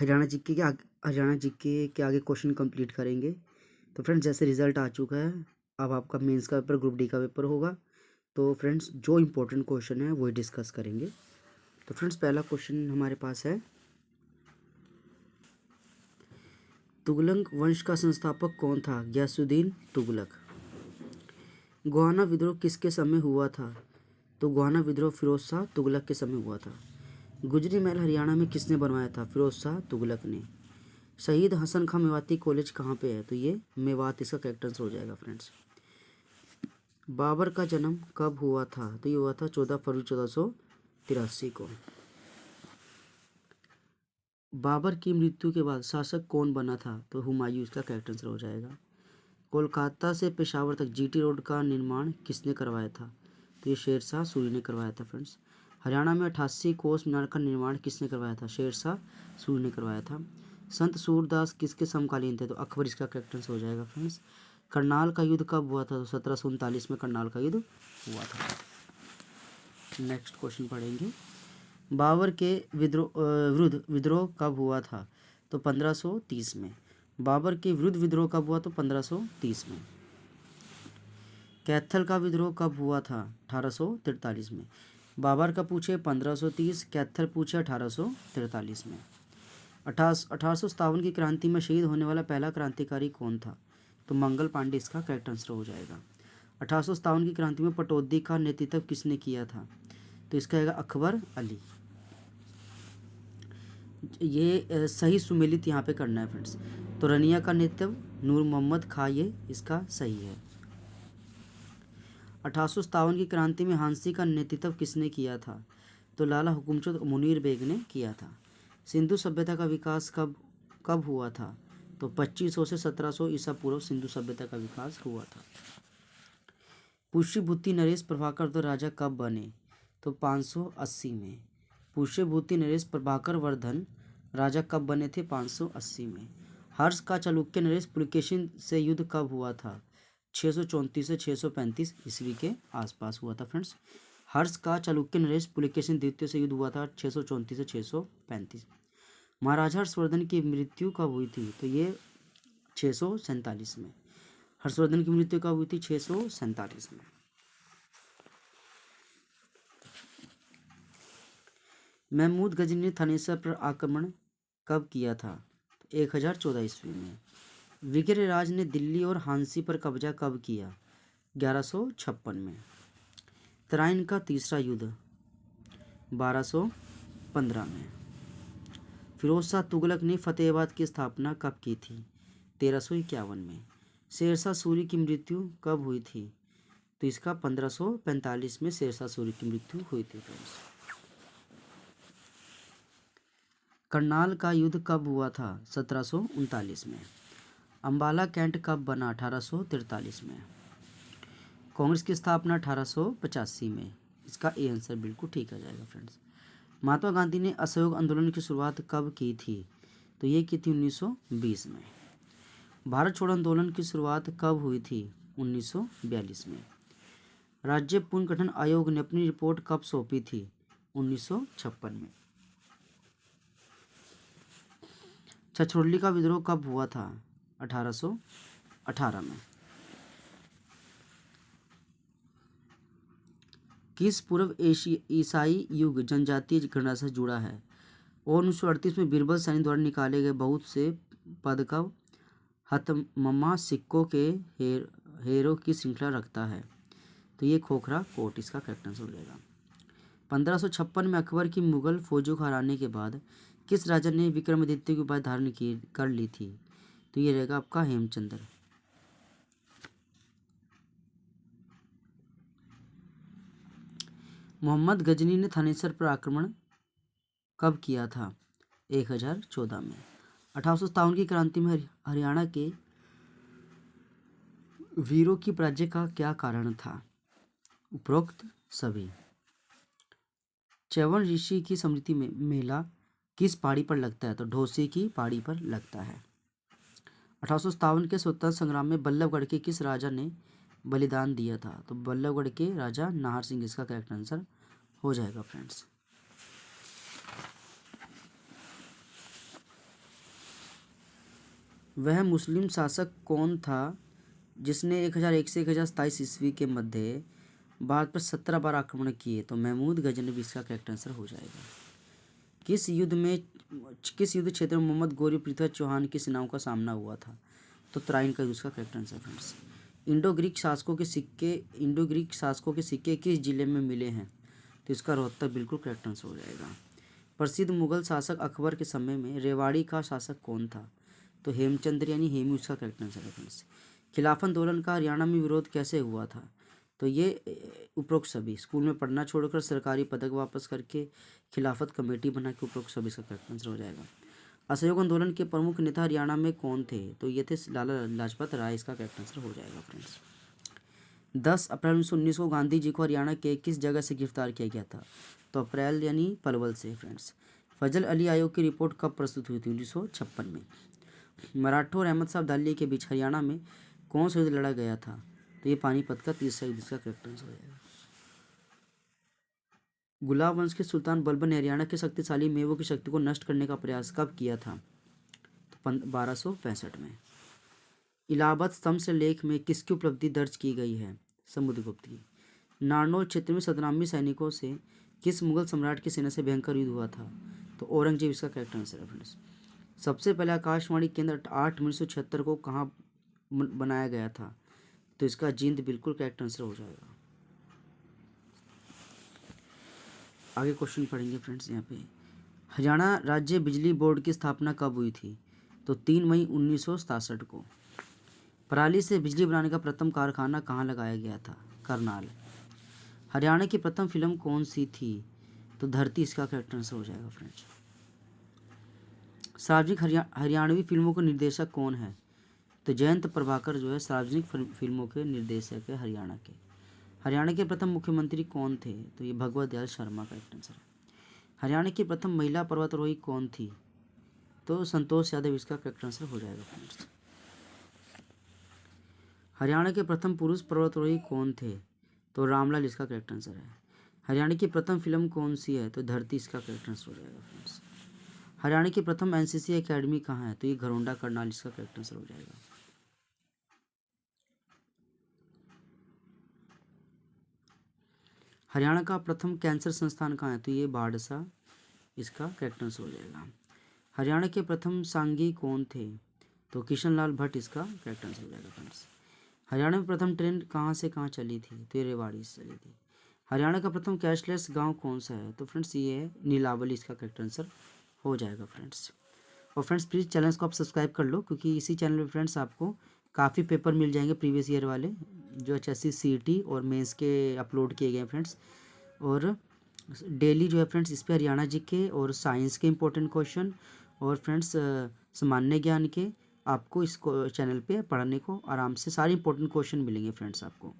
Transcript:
Haryana GK के आगे question complete करेंगे। तो फ्रेंड्स जैसे रिजल्ट आ चुका है, अब आपका मेंस का पेपर, ग्रुप डी का पेपर होगा। तो फ्रेंड्स जो इम्पोर्टेंट क्वेश्चन है वही डिस्कस करेंगे। तो फ्रेंड्स पहला क्वेश्चन हमारे पास है, तुगलक वंश का संस्थापक कौन था? गयासुद्दीन तुगलक। गोहाना विद्रोह किसके समय हुआ था? तो गोहाना विद्रोह फिरोज शाह तुगलक के समय हुआ था। गुजरी महल हरियाणा में किसने बनवाया था? फिरोज शाह तुगलक ने। शहीद हसन खां मेवाती कॉलेज कहाँ पे है? तो ये मेवात इसका करेक्ट आंसर हो जाएगा फ्रेंड्स। बाबर का जन्म कब हुआ था? तो ये हुआ था 14 फरवरी 1483 को। बाबर की मृत्यु के बाद शासक कौन बना था? तो हुमायूं इसका करेक्ट आंसर हो जाएगा। कोलकाता से पेशावर तक जीटी रोड का निर्माण किसने करवाया था? तो ये शेरशाह सूरी ने करवाया था फ्रेंड्स। हरियाणा में 88 कोस मीनार का निर्माण किसने करवाया था? शेरशाह सूरी ने करवाया था। संत सूरदास किसके समकालीन थे? तो अकबर इसका करेक्ट आंसर हो जाएगा फ्रेंड्स। करनाल का युद्ध कब हुआ था? तो 1739 में करनाल का युद्ध हुआ था। नेक्स्ट क्वेश्चन पढ़ेंगे, बाबर के विरुद्ध विद्रोह कब हुआ था? तो 1530 में। बाबर के विरुद्ध विद्रोह कब हुआ? तो 1530 में। कैथल का विद्रोह कब हुआ था? 1843 में। बाबर का पूछे 1530, कैथल पूछे 1843 में। 1857 की क्रांति में शहीद होने वाला पहला क्रांतिकारी कौन था? तो मंगल पांडे इसका करेक्ट आंसर हो जाएगा। 1857 की क्रांति में पटौदी का नेतृत्व किसने किया था? तो इसका आएगा अकबर अली। ये सही सुमेलित यहाँ पे करना है फ्रेंड्स। तो रनिया का नेतृत्व नूर मोहम्मद खां, ये इसका सही है। 1857 की क्रांति में हांसी का नेतृत्व किसने किया था? तो लाला हुकुमचंद मुनीर बेग ने किया था। सिंधु सभ्यता का विकास कब हुआ था? तो 2500 से 1700 ईसा पूर्व सिंधु सभ्यता का विकास हुआ था। पुष्यभूति नरेश प्रभाकर वर्धन राजा कब बने? तो 580 में। पुष्यभूति नरेश प्रभाकर वर्धन राजा कब बने थे? 580 में। हर्ष का चालुक्य नरेश पुलकेशिन से युद्ध कब हुआ था? 634 से 635 ईस्वी के आसपास हुआ था फ्रेंड्स। हर्ष का चालुक्य नरेश पुलकेशिन द्वितीय से युद्ध हुआ था 634 से 635। महाराजा हर्षवर्धन की मृत्यु कब हुई थी? तो ये 647 में। हर्षवर्धन की मृत्यु कब हुई थी? 647 में। महमूद गजनी ने थानेसर पर आक्रमण कब किया था? 1014 ईस्वी में। विग्रह राज ने दिल्ली और हांसी पर कब्जा कब किया? 1156 में। तराइन का तीसरा युद्ध 1215 में। फिरोज शाह तुगलक ने फतेहाबाद की स्थापना कब की थी? 1351 में। शेरशाह सूरी की मृत्यु कब हुई थी? तो इसका 1545 में शेरशाह सूरी की मृत्यु हुई थी फ्रेंड्स। करनाल का युद्ध कब हुआ था? 1739 में। अंबाला कैंट कब बना? 1843 में। कांग्रेस की स्थापना 1885 में। इसका ए आंसर बिल्कुल ठीक आ जाएगा फ्रेंड्स। महात्मा गांधी ने असहयोग आंदोलन की शुरुआत कब की थी? तो ये की थी 1920 में। भारत छोड़ो आंदोलन की शुरुआत कब हुई थी? 1942 में। राज्य पुनर्गठन आयोग ने अपनी रिपोर्ट कब सौंपी थी? 1956 में। छछरौली का विद्रोह कब हुआ था? 1818 में। किस पूर्व ईसाई युग जनजातीय गणना से जुड़ा है? और 1938 में बीरबल सैनी द्वारा निकाले गए बहुत से पद का हथममा सिक्कों के हेरों की श्रृंखला रखता है। तो ये खोखरा कोट इसका करेक्ट आंसर हो जाएगा। 1556 में अकबर की मुगल फौजों को हराने के बाद किस राजा ने विक्रमादित्य की उपाधि धारण कर ली थी? तो ये रहेगा आपका हेमचंद्र। मोहम्मद गजनी ने थानेसर पर आक्रमण कब किया था? 1014 में। 1857 की क्रांति में हरियाणा के वीरों की पराजय का क्या कारण था? उपरोक्त सभी। च्यवन ऋषि की स्मृति में मेला किस पहाड़ी पर लगता है? तो ढोसी की पहाड़ी पर लगता है। 1857 के स्वतंत्रता संग्राम में बल्लभगढ़ के किस राजा ने बलिदान दिया था? तो बल्लभगढ़ के राजा नाहर सिंह इसका करेक्ट आंसर हो जाएगा फ्रेंड्स। वह मुस्लिम शासक कौन था जिसने 1001 से 1027 ईस्वी के मध्य भारत पर 17 बार आक्रमण किए? तो महमूद गजनवी इसका करेक्ट आंसर हो जाएगा। किस युद्ध क्षेत्र में मोहम्मद गौरी पृथ्वीराज चौहान की सेनाओं का सामना हुआ था? तो तराइन का युद्ध इसका correct answer friends. Indo Greek शासकों के सिक्के किस जिले में मिले हैं? तो इसका रोहतक बिल्कुल करेक्ट आंसर हो जाएगा। प्रसिद्ध मुगल शासक अकबर के समय में रेवाड़ी का शासक कौन था? तो हेमचंद्र यानी हेमू इसका करेक्ट आंसर है फ्रेंड्स। खिलाफत आंदोलन का हरियाणा में विरोध कैसे हुआ था? तो ये उपरोक्त सभी स्कूल में पढ़ना छोड़कर सरकारी पदक वापस करके खिलाफत कमेटी बना के उपरोक्त सभी इसका करेक्ट आंसर हो जाएगा। असहयोग आंदोलन के प्रमुख नेता हरियाणा में कौन थे? तो ये थे लाला लाजपत राय, इसका करेक्ट आंसर हो जाएगा फ्रेंड्स। 10 अप्रैल 1919 को गांधी जी को हरियाणा के किस जगह से गिरफ्तार किया गया था? तो अप्रैल यानी पलवल से फ्रेंड्स। फजल अली आयोग की रिपोर्ट कब प्रस्तुत हुई थी? 1956 में। मराठों और अहमद साहब दाली के बीच हरियाणा में कौन सा युद्ध लड़ा गया था? तो ये पानीपत का तीसरा युद्ध इसका करेक्ट आंसर हो जाएगा। गुलाब वंश के सुल्तान बलबन ने हरियाणा के शक्तिशाली मेवों की शक्ति को नष्ट करने का प्रयास कब किया था? तो 1265 में। इलाहाबाद स्तंभ से लेख में किसकी उपलब्धि दर्ज की गई है? समुद्रगुप्त की। नारनौल क्षेत्र में 17 सैनिकों से किस मुगल सम्राट की सेना से भयंकर युद्ध हुआ था? तो औरंगजेब इसका करेक्ट आंसर है फ्रेंड्स। सबसे पहले आकाशवाणी केंद्र 8 मई 1976 को कहाँ बनाया गया था? तो इसका जींद बिल्कुल करेक्ट आंसर हो जाएगा। आगे क्वेश्चन पढ़ेंगे फ्रेंड्स। यहाँ पे हरियाणा राज्य बिजली बोर्ड की स्थापना कब हुई थी? तो 3 मई 1967 को। पराली से बिजली बनाने का प्रथम कारखाना कहाँ लगाया गया था? करनाल। हरियाणा की प्रथम फिल्म कौन सी थी? तो धरती इसका करेक्ट आंसर हो जाएगा फ्रेंड्स। सार्वजनिक हरियाणवी फिल्मों के निर्देशक कौन है? तो जयंत प्रभाकर जो है सार्वजनिक फिल्मों के निर्देशक है हरियाणा के। हरियाणा के प्रथम मुख्यमंत्री कौन थे? तो ये भगवत दयाल शर्मा का करेक्ट आंसर है। हरियाणा की प्रथम महिला पर्वतारोही कौन थी? तो संतोष यादव इसका करेक्ट आंसर हो जाएगा फ्रेंड्स। हरियाणा के प्रथम पुरुष पर्वतारोही कौन थे? तो रामलाल इसका करेक्ट आंसर है। हरियाणा की प्रथम फिल्म कौन सी है? तो धरती इसका करेक्ट आंसर हो जाएगा फ्रेंड्स। हरियाणा की प्रथम एनसीसी एकेडमी कहाँ है? तो ये घरोंडा करनाल इसका करेक्ट आंसर हो जाएगा। हरियाणा का प्रथम कैंसर संस्थान कहाँ है? तो ये बाड़सा इसका करेक्ट आंसर हो जाएगा। हरियाणा के प्रथम सांगी कौन थे? तो किशन लाल भट्ट इसका करेक्ट आंसर हो जाएगा फ्रेंड्स। हरियाणा में प्रथम ट्रेन कहाँ से कहाँ चली थी? तो ये रेवाड़ी से चली थी। हरियाणा का प्रथम कैशलेस गांव कौन सा है? तो फ्रेंड्स ये है नीलावली, इसका करेक्ट आंसर हो जाएगा फ्रेंड्स। और फ्रेंड्स प्लीज़ चैनल को आप सब्सक्राइब कर लो, क्योंकि इसी चैनल पे फ्रेंड्स आपको काफ़ी पेपर मिल जाएंगे प्रीवियस ईयर वाले, जो HSC CET और मेंस के अपलोड किए गए फ्रेंड्स। और डेली जो है फ्रेंड्स इस पर हरियाणा जीके और साइंस के इंपॉर्टेंट क्वेश्चन और फ्रेंड्स सामान्य ज्ञान के आपको इस चैनल पे पढ़ने को आराम से सारे इंपॉर्टेंट क्वेश्चन मिलेंगे फ्रेंड्स आपको।